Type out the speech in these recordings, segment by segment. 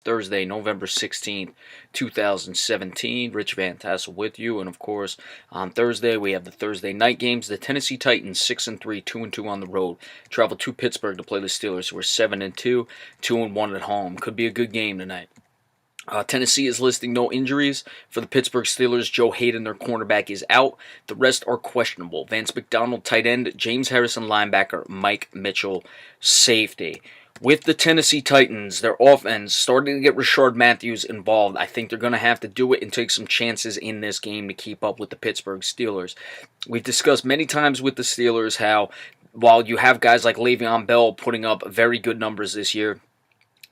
Thursday, November 16th, 2017. Rich Van Tassel with you. And of course, on Thursday, we have the Thursday night games. The Tennessee Titans, 6-3, 2-2 on the road, travel to Pittsburgh to play the Steelers, who are 7-2, 2-1 at home. Could be a good game tonight. Tennessee is listing no injuries. For the Pittsburgh Steelers, Joe Hayden, their cornerback, is out. The rest are questionable. Vance McDonald, tight end. James Harrison, linebacker. Mike Mitchell, safety. With the Tennessee Titans, their offense starting to get Rashard Matthews involved. I think they're going to have to do it and take some chances in this game to keep up with the Pittsburgh Steelers. We've discussed many times with the Steelers how while you have guys like Le'Veon Bell putting up very good numbers this year,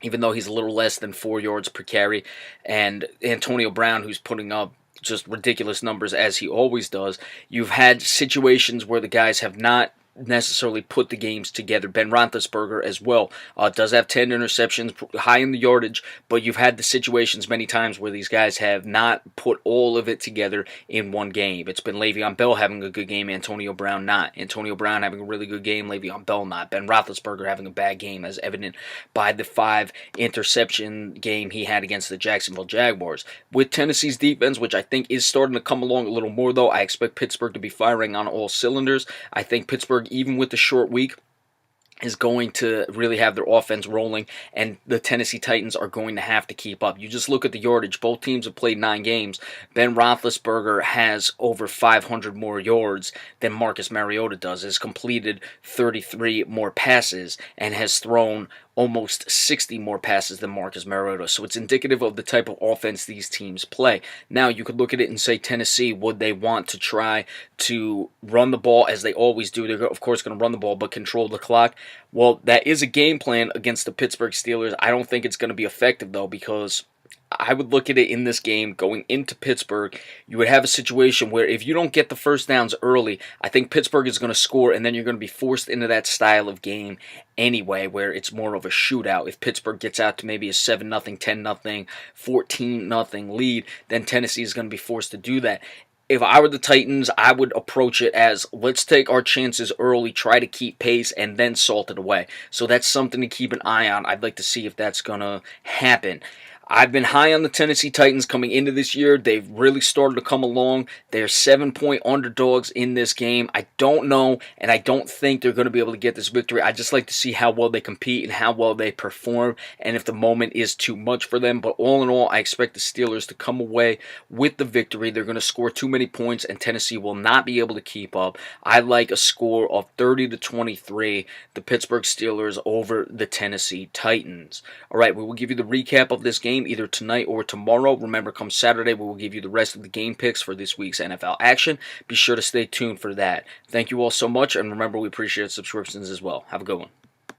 even though he's a little less than 4 yards per carry, and Antonio Brown, who's putting up just ridiculous numbers as he always does, you've had situations where the guys have not necessarily put the games together. Ben Roethlisberger as well does have 10 interceptions, high in the yardage, but you've had the situations many times where these guys have not put all of it together in one game. It's been Le'Veon Bell having a good game, Antonio Brown not. Antonio Brown having a really good game, Le'Veon Bell not. Ben Roethlisberger having a bad game, as evident by the 5 interception game he had against the Jacksonville Jaguars. With Tennessee's defense, which I think is starting to come along a little more, though, I expect Pittsburgh to be firing on all cylinders. I think Pittsburgh, even with the short week, is going to really have their offense rolling, and the Tennessee Titans are going to have to keep up. You just look at the yardage. Both teams have played 9 games. Ben Roethlisberger has over 500 more yards than Marcus Mariota does, has completed 33 more passes, and has thrown almost 60 more passes than Marcus Mariota. So it's indicative of the type of offense these teams play. Now, you could look at it and say, Tennessee, would they want to try to run the ball as they always do? They're, of course, going to run the ball, but control the clock. Well, that is a game plan against the Pittsburgh Steelers. I don't think it's going to be effective, though, because I would look at it in this game going into Pittsburgh. You would have a situation where if you don't get the first downs early, I think Pittsburgh is going to score, and then you're going to be forced into that style of game anyway, where it's more of a shootout. If Pittsburgh gets out to maybe a 7-0, 10-0, 14-0 lead, then Tennessee is going to be forced to do that. If I were the Titans, I would approach it as, let's take our chances early, try to keep pace, and then salt it away. So that's something to keep an eye on. I'd like to see if that's going to happen. I've been high on the Tennessee Titans coming into this year. They've really started to come along. They're 7-point underdogs in this game. I don't know, and I don't think they're going to be able to get this victory. I just like to see how well they compete and how well they perform, and if the moment is too much for them. But all in all, I expect the Steelers to come away with the victory. They're going to score too many points, and Tennessee will not be able to keep up. I like a score of 30-23, the Pittsburgh Steelers over the Tennessee Titans. All right, we will give you the recap of this game either tonight or tomorrow. Remember, come Saturday, we will give you the rest of the game picks for this week's NFL action. Be sure to stay tuned for that. Thank you all so much, and remember, we appreciate subscriptions as well. Have a good one.